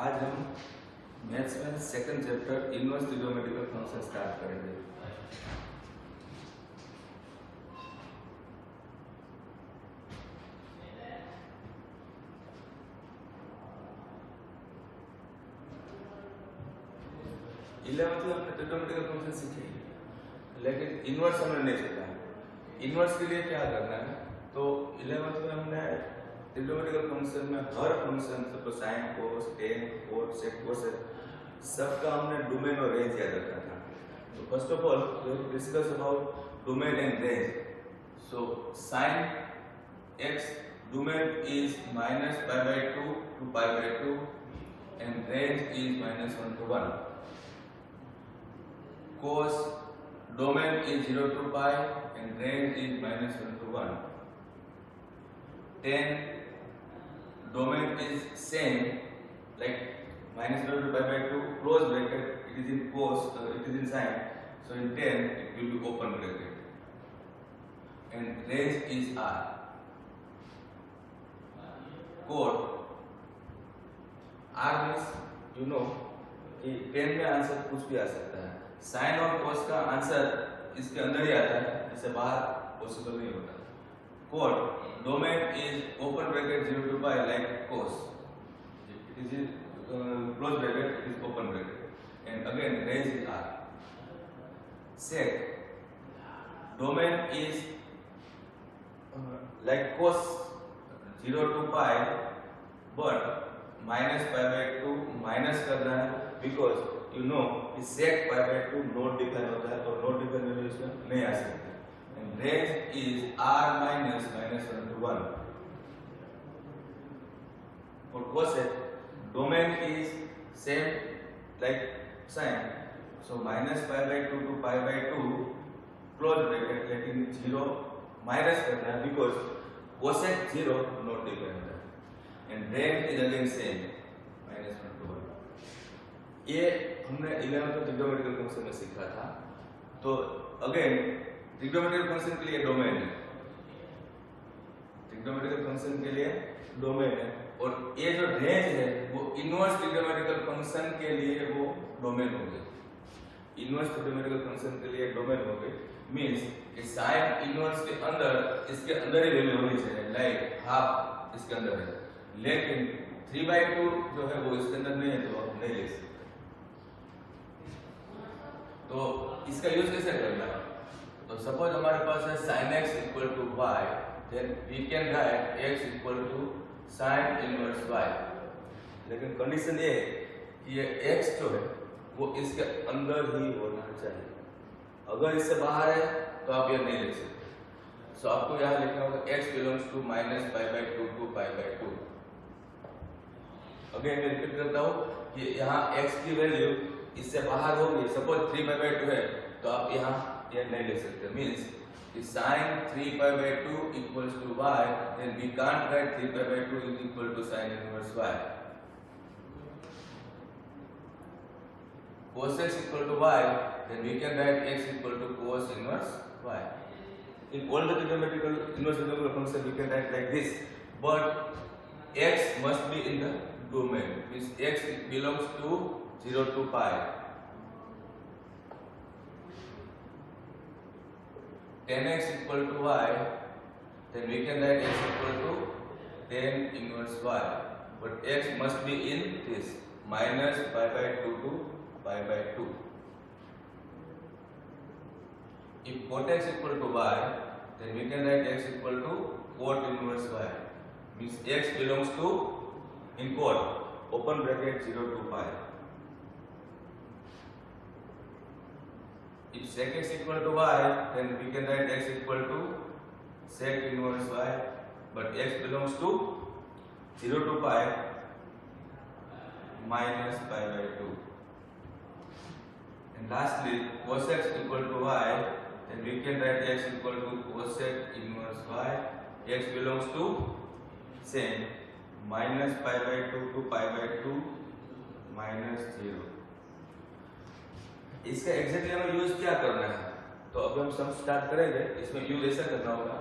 आज हम मैथ्स में second chapter inverse trigonometrical function start करेंगे। इलेवंथ में हमने ट्रिग्नोमेट्रिकल फंक्शन सीखे, लेकिन इनवर्स हमने नहीं सीखा। इनवर्स के लिए क्या करना है, तो इलेवंथ में हमने ट्रिग्नोमेट्रिकल फंक्शन में हर फंक्शन तो sine cos tan cot sec cosec सबका हमने डोमेन और रेंज याद रखा था। तो first of all we will discuss about domain and range. So sine x domain is -π/2 to π/2 and range is -1 to 1. Cos domain is 0 to pi and range is -1 to 1. Tan domain is same like -0 to pi/2 close bracket, it is in cos, it is in sin, so in tan it will be open bracket and range is r. Cot r means you know कि tan में answer कुछ भी आ सकता है, sign और cos का answer इसके अंदर ही आता है, इससे बाहर पॉसिबल नहीं होता। Cot domain is open bracket 0 to pi like cos, it is close bracket, it is open bracket and again range is r. Sec domain is like cos 0 to pi but -π/2 minus करना है because you know कि sec π/2 not define होता है और not define value इसमें नहीं आ सकती and range is r minus -1 to 1. For cosec domain is same like sin, so -π/2 to π/2 close bracket लेकिन 0 माइनस करना है because cosec 0 not डिफाइन है and range is again same -1 to 1. ये हमने 11th में ट्रिग्नोमेट्रिकल फंक्शन में सीखा था। तो अगेन ट्रिग्नोमेट्रिकल फंक्शन के लिए डोमेन है, ट्रिग्नोमेट्रिकल फंक्शन के लिए डोमेन है और ये जो रेंज है वो इनवर्स ट्रिग्नोमेट्रिकल फंक्शन के लिए वो डोमेन हो गई। इनवर्स ट्रिग्नोमेट्रिकल फंक्शन के लिए डोमेन हो गई मींस कि साइन इनवर्स के अंदर इसके अंदर ही वैल्यू होनी चाहिए, लाइक हाफ इसके अंदर है, लेकिन 3/2 जो है वो इसके अंदर नहीं है तो आप नहीं ले सकते। तो इसका यूज कैसे करना है, तो सपोज हमारे पास है sin x equal to y, then we can write x equal to sin inverse y, लेकिन कंडीशन ये है कि ये x जो है वो इसके अंदर ही होना चाहिए, अगर इससे बाहर है तो आप ये नहीं लिख सकते। सो आपको यहाँ लिखना होगा x belongs to -π/2 to π/2। Again मैं रिपीट करता हूँ कि यहाँ x की वैल्यू इससे बाहर होगी, सपोज 3π/2 है तो आप यहाँ ये नहीं ले सकते, मींस कि sin 3π/2 equals to y, then we can't write 3π/2 is equal to sin inverse y. Cos x equal to y, then we can write x equal to cos inverse y. In all the trigonometrical inverse trigonometrical function we can write like this, but x must be in the domain, means x belongs to 0 to pi. Tan x equal to y, then we can write x equal to tan inverse y, but x must be in this -π/2 to π/2. If cot x equal to y, then we can write x equal to cot inverse y, means x belongs to in cot open bracket 0 to pi. If sec x equal to y, then we can write x equal to sec inverse y, but x belongs to 0 to pi -π/2. And lastly, cos x equal to y, then we can write x equal to cosec inverse y, x belongs to same -π/2 to π/2 -0. इसका exactly हमें use क्या करना है, तो अभी हम सम start करेंगे। इसमें यूज ऐसा करना होगा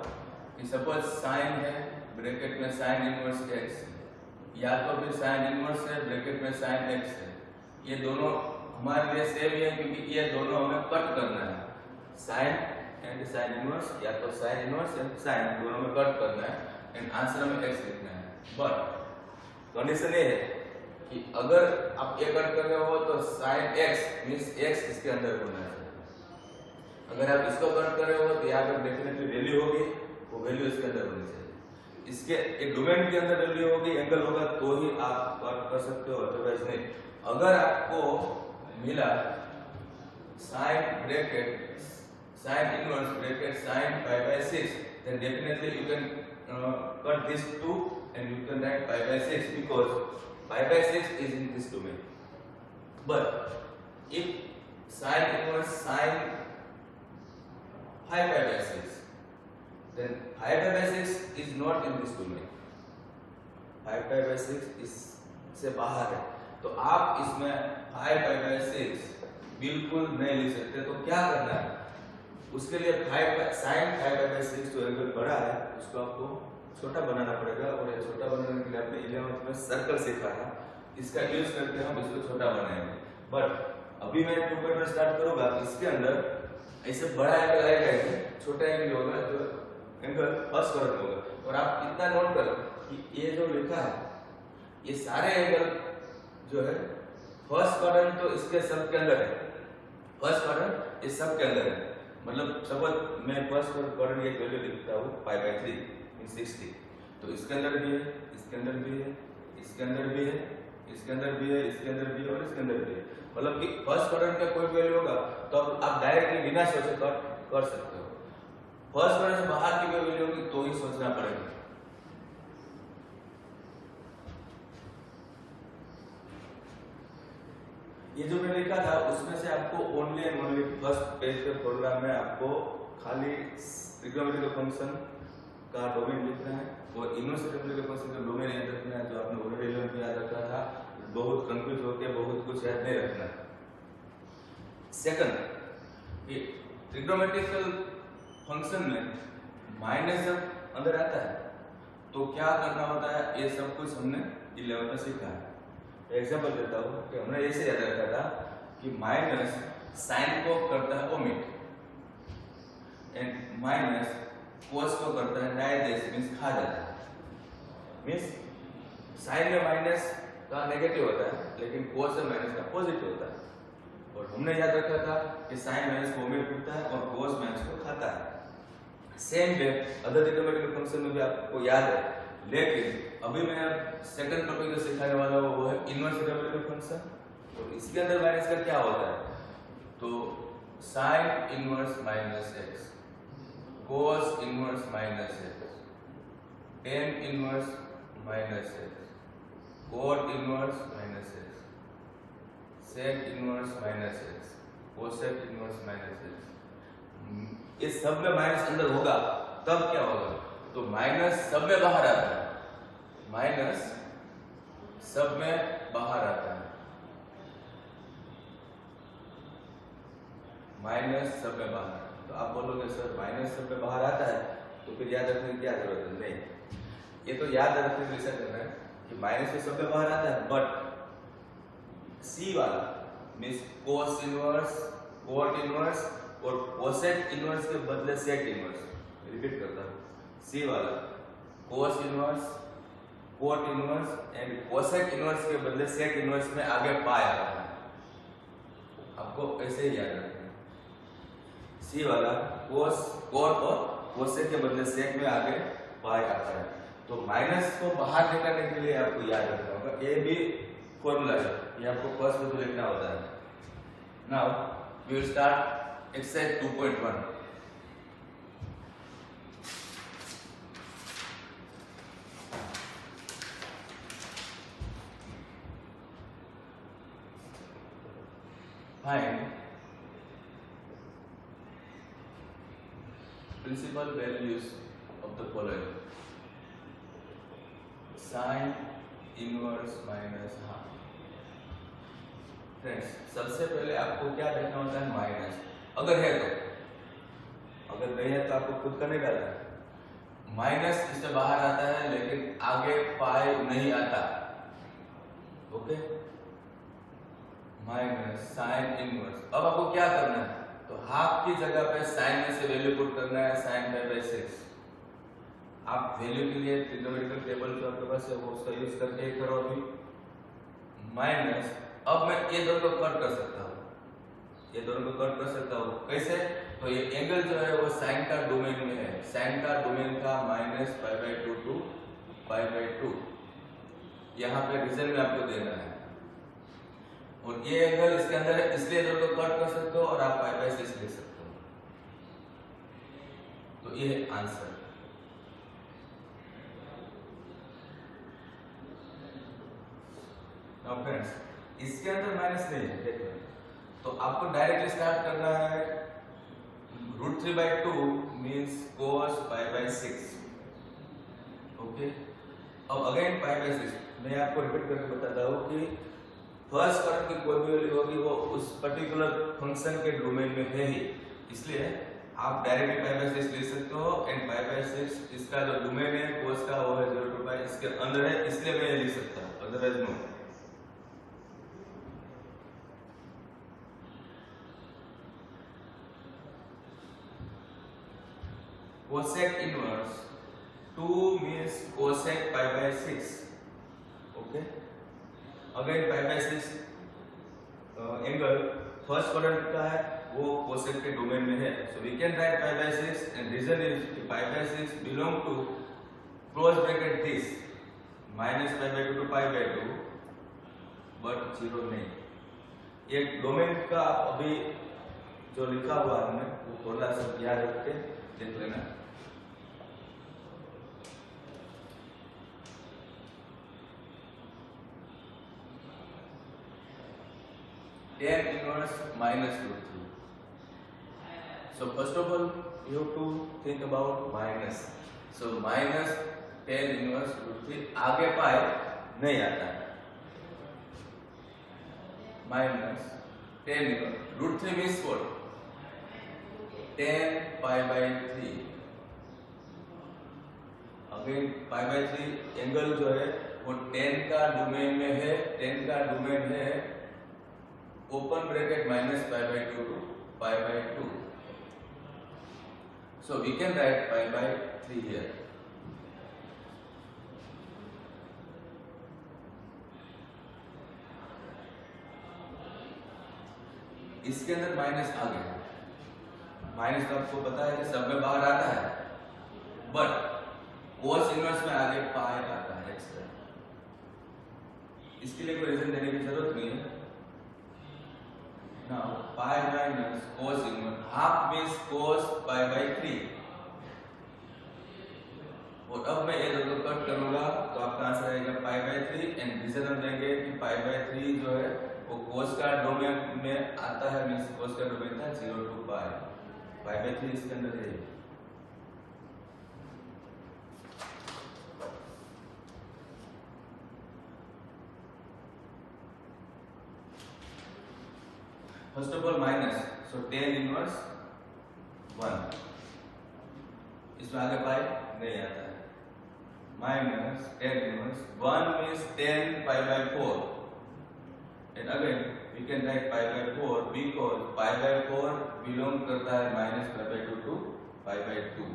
कि सपोज साइन है ब्रैकेट में साइन इनवर्स x, या तो फिर साइन इनवर्स है, ब्रैकेट में साइन एक्स है। ये दोनों हमारे लिए सेम ही है क्योंकि ये दोनों हमें कट करना है, साइन एंड साइन इनवर्स, या तो साइन इनवर्स एंड साइन, दोनों में कट करना है एंड आंसर में एक्स लिखना है। बट कंडीशन ये है कि अगर आप ये कट कर रहे हो तो साइन एक्स मींस एक्स इसके अंदर होना है। अगर आप इसको कट कर रहे हो तो यहाँ पर डेफिनेटली वैल्यू होगी, वो वैल्यू इसके अंदर होनी चाहिए। इसके एक डोमेन के अंदर वैल्यू होगी, एंगल होगा तो ही आप कट कर सकते हो, अदरवाइज नहीं। अगर आपको मिला sine bracket sine inverse bracket sine pi by 6, then definitely you can cut this 2 and you can write pi by 6 because pi by 6 is in this domain. But if sin inverse sin 5 pi by 6, then 5 pi by 6 is not in this domain. 5 pi by 6 इससे बाहर है, तो आप इसमें 5 pi by 6 बिल्कुल नहीं लिख सकते। तो क्या करना है, उसके लिए sin 5 pi by 6 जो एंगल बड़ा है उसको आपको छोटा बनाना पड़ेगा, और ये छोटा बनाने के लिए आपने 11th में सर्कल सीखा था, इसका यूज करके हम इसको छोटा बनाएंगे। बट अभी मैं 2 स्टार्ट करूंगा, इसके अंदर ऐसे बड़ा एंगल आएगा, छोटा एंगल होगा जो एंगल फर्स्ट क्वाड्रेंट होगा। और आप इतना नोट करो कि ये जो लिखा है ये सारे एंगल जो है फर्स्ट क्वाड्रेंट तो इसके सब के अंदर है, फर्स्ट क्वाड्रेंट इस सब के अंदर है। मतलब सपोज मैं फर्स्ट क्वाड्रेंट की वैल्यू लिखता हूँ पाई बाय 3 इन 60, तो इसके अंदर भी है, इसके अंदर भी है, इसके अंदर भी है, इसके अंदर भी है, इसके अंदर भी है और इसके अंदर भी है। मतलब कि फर्स्ट क्वाड्रेंट का कोई वैल्यू होगा तो आप डायरेक्टली बिना सोचे कर सकते हो। फर्स्ट क्वाड्रेंट से बाहर की कोई वैल्यू होगी तो ही सोचना पड़ेगा। ये जो मैं लिखा था उसमें से आपको only and only first page के प्रोग्राम में आपको खाली ट्रिग्नोमेट्रिकल फंक्शन का डोमेन लिखना है और इनवर्स ट्रिग्नोमेट्रिकल फंक्शन का डोमेन याद रखना है, जो आपने ऑलरेडी 11th में याद रखा था। बहुत कंफ्यूज होकर बहुत कुछ याद नहीं रखना है। सेकंड, ये ट्रिग्नोमेट्रिकल फंक्शन में माइनस जब अंदर आता है तो क्या करना होता है, ये सब कुछ हमने 11th में सीखा है। एग्जाम्पल देता हूँ कि हमने ऐसे याद रखा था कि माइनस साइन को करता है ओमिट एंड माइनस कोस को करता है डायरेक्ट, मींस खा जाता है। मींस साइन में माइनस का नेगेटिव होता है लेकिन कोस में माइनस का पॉजिटिव होता है। और हमने याद रखा था कि साइन माइनस को ओमिट करता है और कोस माइनस को खाता है। Same way other trigonometrical function में भी आपको याद है, लेकिन अभी मैं सेकंड टॉपिक जो सिखाने वाला हूँ वो है इनवर्स ट्रिग्नोमेट्रिकल फंक्शन। तो इसके अंदर माइनस का क्या होता है, तो sine inverse minus x, cos inverse minus x, tan inverse minus x, cot inverse minus x, sec inverse minus x, cosec inverse minus x. इस सब में माइनस अंदर होगा तब क्या होगा, तो माइनस सब में बाहर आता है, माइनस सब में बाहर आता है, माइनस सब में बाहर। तो आप बोलोगे सर माइनस सब में बाहर आता है तो फिर याद रखने की क्या जरूरत है, नहीं, ये तो याद रखने के लिए ऐसा करना है कि माइनस तो सब में बाहर आता है, बट सी वाला means cos inverse, cot inverse और कोसेक इनवर्स के बदले सेक इनवर्स। रिपीट करता हूँ, सी वाला cos inverse, cot inverse and cosec inverse के बदले सेक इनवर्स में आगे पाई आता है। आपको ऐसे ही याद रखना है। सी वाला कोस, कोट और कोसेक के बदले सेक में आगे पाई आता है। तो माइनस को बाहर निकालने के लिए आपको याद रखना होगा, ये भी फॉर्मूला है, ये आपको फर्स्ट में तो लिखना होता है। Now we will start exercise 2.1। Find principal values of the following: sin inverse minus half. Friends, सबसे पहले आपको क्या देखना होता है, माइनस। अगर है तो, अगर नहीं है तो आपको खुद का निकालना है। माइनस इससे बाहर आता है लेकिन आगे पाई नहीं आता। Okay, minus sine inverse. अब आपको क्या करना है, तो हाफ की जगह पे साइन में से वैल्यू पुट करना है, साइन पाई बाई 6। आप वैल्यू के लिए ट्रिग्नोमेट्रिकल टेबल जो आपके पास है वो उसका यूज करके करो अभी। माइनस, अब मैं ये दोनों को कट कर सकता हूँ, ये दोनों को कट कर सकता हूँ। कैसे, तो ये एंगल जो है वो साइन का डोमेन में है, साइन का डोमेन का minus pi by 2 to pi by 2, यहाँ पे रीजन में आपको देना है। और ये एंगल इसके अंदर है, इसलिए दोनों को कट कर सकते हो और आप पाई बाई 6 ले सकते हो। तो ये है आंसर। नाउ फ्रेंड्स, इसके अंदर माइनस नहीं है, देखो, तो आपको डायरेक्टली स्टार्ट करना है। √3/2 means cos pi by 6। Okay, अब अगेन पाई बाई 6 मैं आपको रिपीट करके बताता हूँ कि फर्स्ट क्वाड्रेंट की कोई भी वैल्यू होगी वो उस पर्टिकुलर फंक्शन के डोमेन में है ही, इसलिए आप डायरेक्टली पाई बाई 6 ले सकते हो। एंड पाई बाई 6 इसका जो डोमेन है cos का वो है 0 to पाई, इसके अंदर है, इसलिए मैं ये लिख सकता हूँ, otherwise no. cosec inverse 2 means cosec pi by 6. Okay, again pi by 6 angle first quadrant का है, वो cosec के डोमेन में है, so we can write pi by 6 and reason is pi by 6 belong to close bracket this minus pi by 2 to pi by 2 but 0 नहीं। ये domain का अभी जो लिखा हुआ है हमने वो थोड़ा सा याद रख के देख लेना। tan inverse minus √3. So first of all you have to think about minus. So minus tan inverse √3, आगे पाई नहीं आता है, minus tan inverse √3 means what, tan pi by 3। Again pi by 3 angle जो है वो tan का डोमेन में है, tan का डोमेन है open bracket minus pi by 2 to pi by 2, so we can write pi by 3 here। इसके अंदर माइनस आ गया, माइनस तो आपको पता है कि सब में बाहर आता है, बट cos इनवर्स में आगे पाई आता है एक्स्ट्रा, इसके लिए कोई रीजन देने की जरूरत नहीं है। Now pi minus cos inverse, half means cos pi by 3, और अब मैं ये दोनों कट करूंगा तो आपका आंसर आएगा पाई बाई 3। एंड रीजन हम देंगे कि पाई बाई 3 जो है वो cos का डोमेन में आता है, मींस cos का डोमेन था 0 to पाई, पाई बाई 3 इसके अंदर है। First of all minus, so tan inverse 1, इसमें आगे पाई नहीं आता है, minus tan inverse 1 means tan pi by 4। And again we can write pi by 4 because pi by 4 belong करता है minus pi by 2 to pi by 2।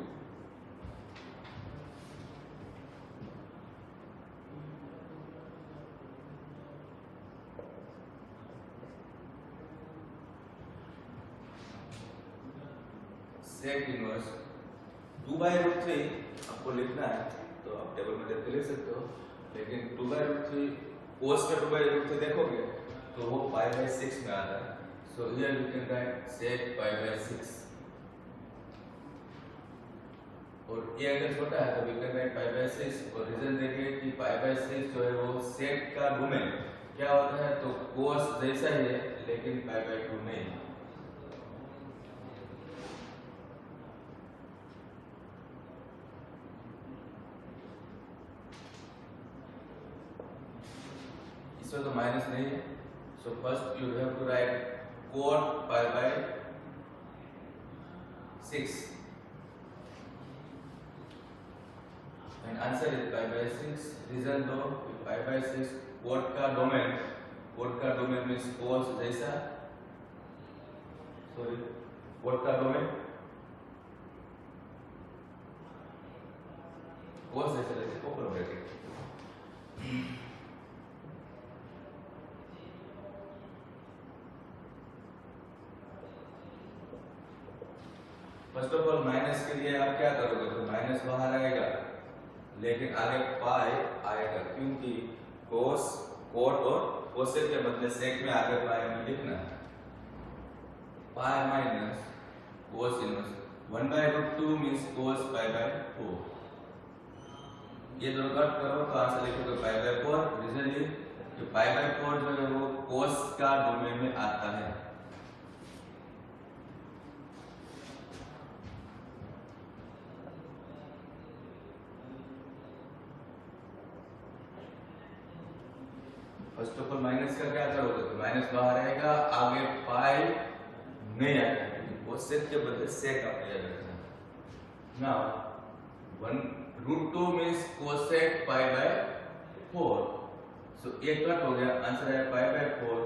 Sec inverse 2/√3 आपको लिखना है तो आप टेबल में देख के लिख सकते हो, लेकिन 2/√3 cos का 2/√3 देखोगे तो वो पाई बाई 6 में आता है, so here you can write sec pi by 6। और ये अगर छोटा है तो we can write pi by 6, और रीजन देखिए कि पाई बाई 6 जो है वो सेक का डोमेन क्या होता है, तो cos जैसा ही है लेकिन पाई बाई 2 नहीं। इसमें तो माइनस नहीं है, so first you have to write cot pi by 6। Answer is pi by 6। Reason दो, पाई बाय 6 कोट का डोमेन मींस कोस जैसा, सॉरी कोट का डोमेन कोस जैसा जैसे open bracket. First of all minus के लिए आप क्या करोगे, तो माइनस बाहर आएगा लेकिन आगे पाई आएगा, क्योंकि कोस कोट और कोसेक के बदले सेक में आगे पाई में लिखना है। Pi minus cos inverse 1/√2 means cos pi by 4। ये दोनों कट करो तो आंसर लिखोगे पाई बाय 4। रीजन ये कि पाई बाय 4 जो है वो कोस का डोमेन में आता है। फर्स्ट ऑफ ऑल माइनस का क्या करोगे, तो माइनस बाहर आएगा, आगे पाई नहीं आएगा, कोसेक के बदले सेक आप लिया जाएगा। Now 1√2 means cosec pi by 4, सो ये कट हो गया, आंसर है पाई बाय 4।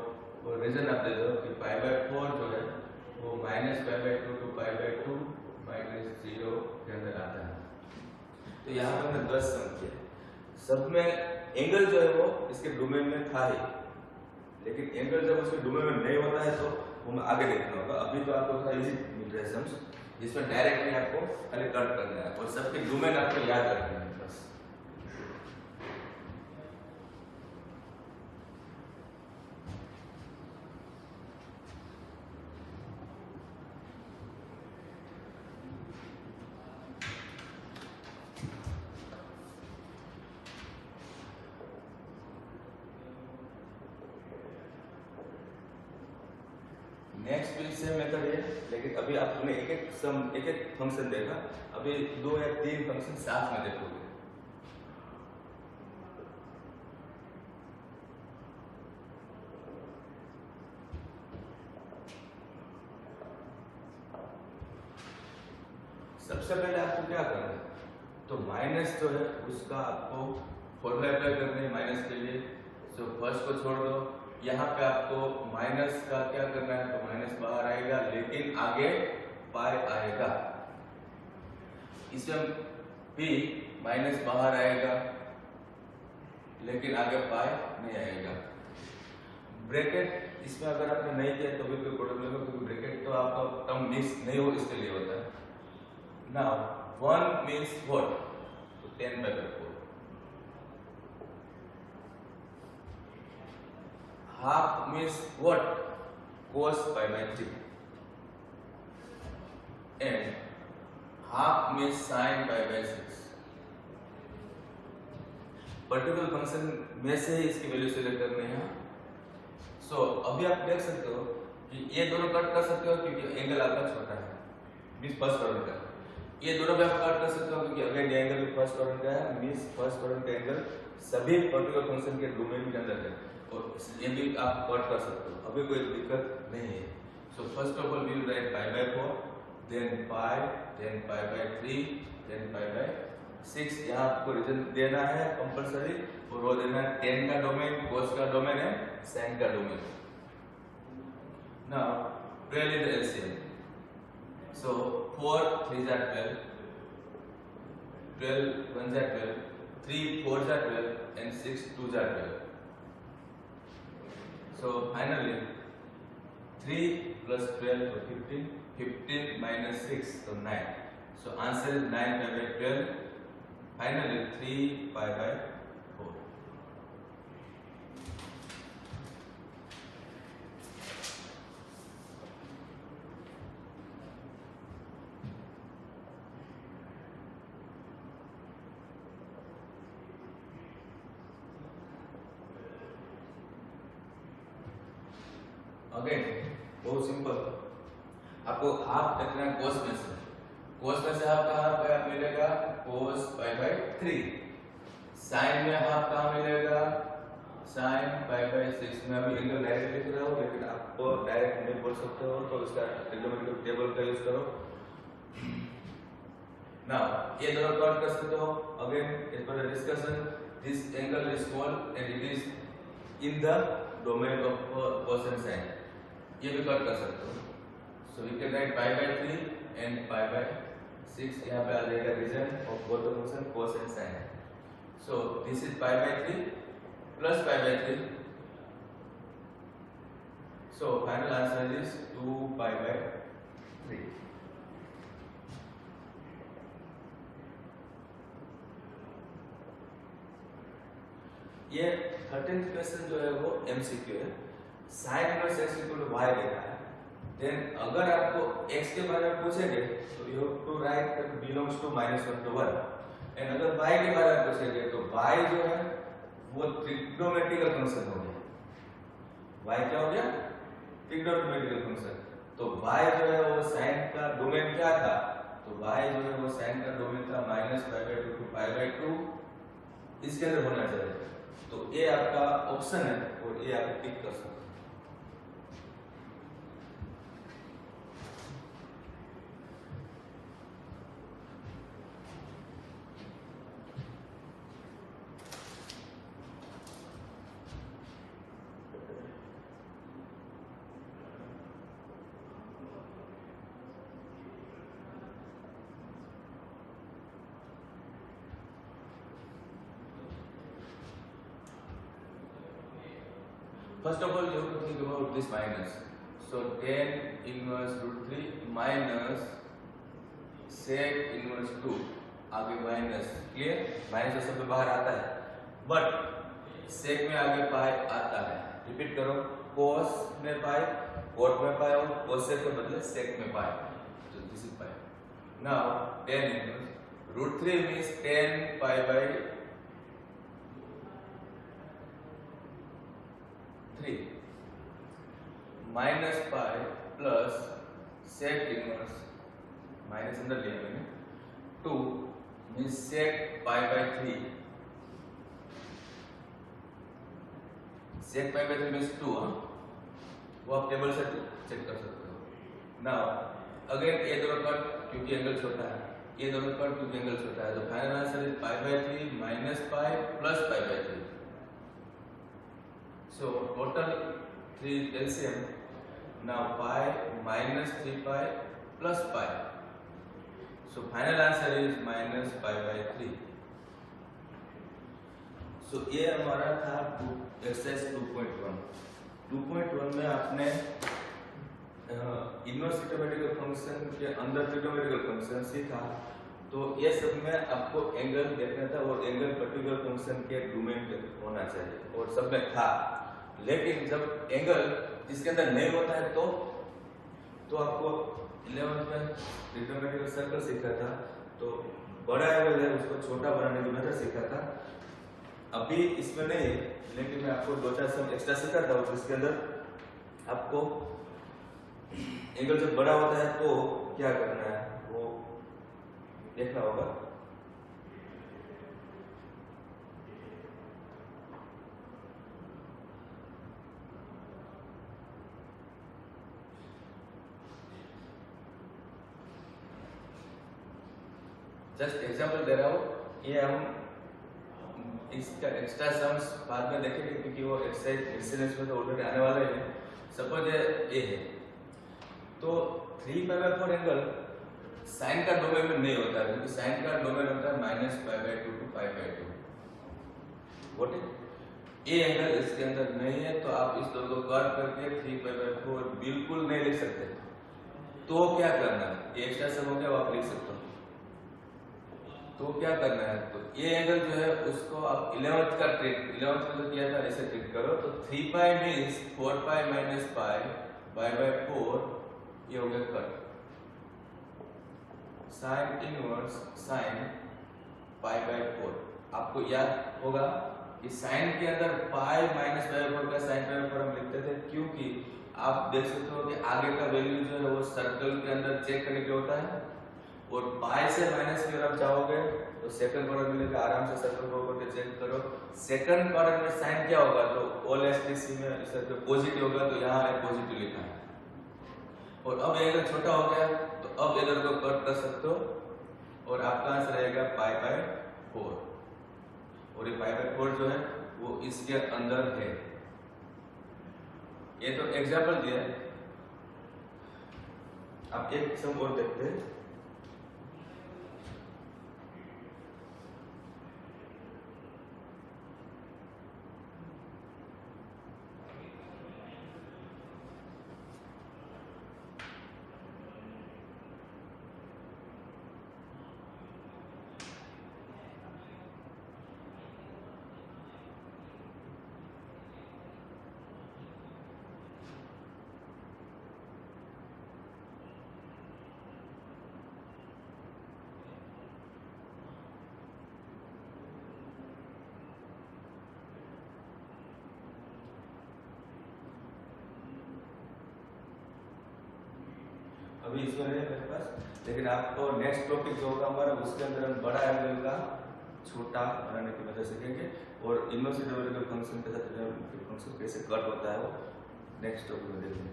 और रीजन आप दे दो कि पाई बाय 4 जो है वो minus pi by 2 to pi by 2 minus 0 के अंदर आता है। तो यहाँ पर हमने 10 सम किए, सब में एंगल जो है वो इसके डोमेन में था ही, लेकिन एंगल जब उसके डोमेन में नहीं होता है तो वो मैं आगे देखना होगा। अभी तो आपको थोड़ा इजी मिल रहा है सम्स, जिसमें डायरेक्टली आपको खाली कट करना है और सबके डोमेन आपको याद रखना है बस। नेक्स्ट भी सेम मेथड है, लेकिन अभी आपने एक एक फंक्शन देखा, अभी 2 या 3 फंक्शन साथ में देखोगे। सबसे पहले आपको क्या करना है, तो माइनस जो है उसका आपको फॉर्मूला अप्लाई करना है माइनस के लिए। सो फर्स्ट को छोड़ दो, यहाँ पे आपको माइनस का क्या करना है, तो माइनस बाहर आएगा लेकिन आगे पाई आएगा। इसमें भी माइनस बाहर आएगा लेकिन आगे पाई नहीं आएगा। ब्रैकेट इसमें अगर आपने नहीं किया तो भी कोई प्रॉब्लम नहीं होगा, क्योंकि ब्रैकेट तो आपका टर्म मिक्स नहीं हो इसके लिए होता है। नाउ 1 मींस व्हाट, तो 10/4। half means what, cos pi by 3, and half means sin pi by 6। Particular function में से ही इसकी वैल्यू सिलेक्ट करनी है। सो अभी आप देख सकते हो कि ये दोनों कट कर सकते हो क्योंकि एंगल आपका छोटा है, मींस फर्स्ट क्वाड्रेंट का। ये दोनों भी आप कट कर सकते हो क्योंकि अगेन ये एंगल भी फर्स्ट क्वाड्रेंट का है, मींस फर्स्ट क्वाड्रेंट का एंगल सभी पर्टिकुलर फंक्शन के डोमेन के अंदर है, और ये भी आप कट कर सकते हो, अभी कोई दिक्कत नहीं है। So first of all we will write pi by 4, then pi, then pi by 3, then pi by 6। यहाँ आपको रीजन देना है कंपलसरी, और वो देना है 10 का डोमेन, cos का डोमेन है, sin का domain. Now 12 is the LCM, so 4 3 are 12, 12 1 are 12, 3 4 are 12, and 6 2 are 12। So finally 3 plus 12 to 15, 15 minus 6 to 9, so answer is 9 pi by 12, finally 3 pi by 4। Again बहुत simple, आपको half देखना है कोस में से, कोस में से हाफ कहाँ मिलेगा, कोस पाई बाय 3। साइन में हाफ कहाँ मिलेगा, साइन पाई बाय 6। में अभी एंगल डायरेक्ट लिख रहा हूँ, लेकिन आपको डायरेक्ट नहीं बोल सकते हो तो इसका ट्रिग्नोमेट्रिक टेबल का यूज करो। Now ये दोनों कट कर सकते हो. Again as per the discussion, this angle is small and it is in the domain of cos and sin. ये भी कट कर सकते हो. So we can write pi by 3 and pi by 6. यहाँ पे आ जाएगा reason of both the function cos and sin. So this is pi by 3 plus pi by 3. So final answer is 2 pi by 3. ये 13th question जो है वो MCQ है. sin inverse x equal to y देखा है. Then अगर आपको x के बारे में पूछेंगे तो you have to write that belongs to -1 to 1. And अगर y के बारे में पूछेंगे तो y जो है वो ट्रिग्नोमेट्रिकल फंक्शन हो गया. y क्या हो गया? Trigonometrical function. तो y जो है वो sin का डोमेन क्या था? तो y जो है वो sin का डोमेन था -π/2 to π/2. इसके अंदर होना चाहिए. तो ये आपका ऑप्शन है और ये आप टिक कर सकते हो. First of all, you have to think about this minus. So tan inverse root 3 minus sec inverse 2 आगे माइनस. क्लियर? माइनस तो सब बाहर आता है, बट sec में आगे पाई आता है. रिपीट करो. cos में पाई, cot में पाई और cosec के बदले sec में पाई. So this is pi. Now tan inverse root 3 means tan pi by 3 minus pi plus sec inverse minus अंदर लिया मैंने 2 means sec pi by 3. sec pi by 3 means 2. वो आप टेबल से चेक कर सकते हो. नाउ अगेन ये दोनों कट क्योंकि एंगल छोटा है, ये दोनों कट क्योंकि एंगल छोटा है. तो final answer is pi by 3 minus pi plus pi by 3. So total 3 LCM. Now pi minus 3 pi plus pi. So final answer is minus pi by 3. So ये हमारा था एक्सरसाइज 2.1. 2.1 में आपने इनवर्स ट्रिग्नोमेट्रिकल फंक्शन के अंदर trigonometrical function सीखा. तो ये सब में आपको एंगल देखना था और एंगल पर्टिकुलर फंक्शन के डोमेन होना चाहिए और सब में था. लेकिन जब एंगल इसके अंदर नहीं होता है तो आपको 11th में ट्रिग्नोमेट्रिकल सर्कल सीखा था. तो बड़ा एंगल है उसको छोटा बनाने की मेथड सीखा था. अभी इसमें नहीं, लेकिन मैं आपको 2-4 सम एक्स्ट्रा सिखा था जिसके अंदर आपको एंगल जब बड़ा होता है तो क्या करना है वो देखना होगा. जस्ट एग्जांपल दे रहा हूँ. ये हम इसका एक्स्ट्रा सम्स बाद में देखेंगे क्योंकि वो एक्सरसाइज इंसिडेंस में तो ऑलरेडी आने वाले हैं. सपोज ये है तो 3π/4 एंगल साइन का डोमेन में नहीं होता है क्योंकि साइन का डोमेन होता है -π/2 to π/2. व्हाट इज ये एंगल इसके अंदर नहीं है तो आप इस दोनों को कट करके 3π/4 बिल्कुल नहीं लिख सकते. तो क्या करना है? ये एक्स्ट्रा सम हो गया, आप लिख सकते हो. तो क्या करना है? तो ये एंगल जो है उसको आप 11th का ट्रिक 11th में जो किया था ऐसे ट्रिक करो. तो 3π मींस 4π minus pi pi/4 ये हो गया cut. sin inverse sin pi/4 आपको याद होगा कि sin के अंदर पाई माइनस pi/4 का sin pi/4 हम लिखते थे क्योंकि आप देख सकते हो कि आगे का वैल्यू जो है वो सर्कल के अंदर चेक करने के होता है और पाई से माइनस की तरफ जाओगे तो सेकंड क्वाड्रेंट मिलेगा. आराम से सर्कल को ऊपर चेक करो. सेकंड क्वाड्रेंट में साइन क्या होगा? तो ऑल एसटीसी में इस तरह पॉजिटिव होगा तो यहाँ है पॉजिटिव लिखा है. और अब एंगल छोटा हो गया तो अब इधर को कट कर सकते हो और आपका आंसर रहेगा π/4 और ये π/4 जो है वो इसके अंदर है। ये तो एग्जाम्पल दिया है। आप एक सम और देखते हैं। अभी इसमें है मेरे पास, लेकिन आपको नेक्स्ट टॉपिक जो होगा हमारा उसके अंदर हम बड़ा एंगल का छोटा बनाने की वजह सीखेंगे और इनवर्स डिवाइडेबल फंक्शन के साथ फंक्शन कैसे कट होता है वो नेक्स्ट टॉपिक में देखेंगे।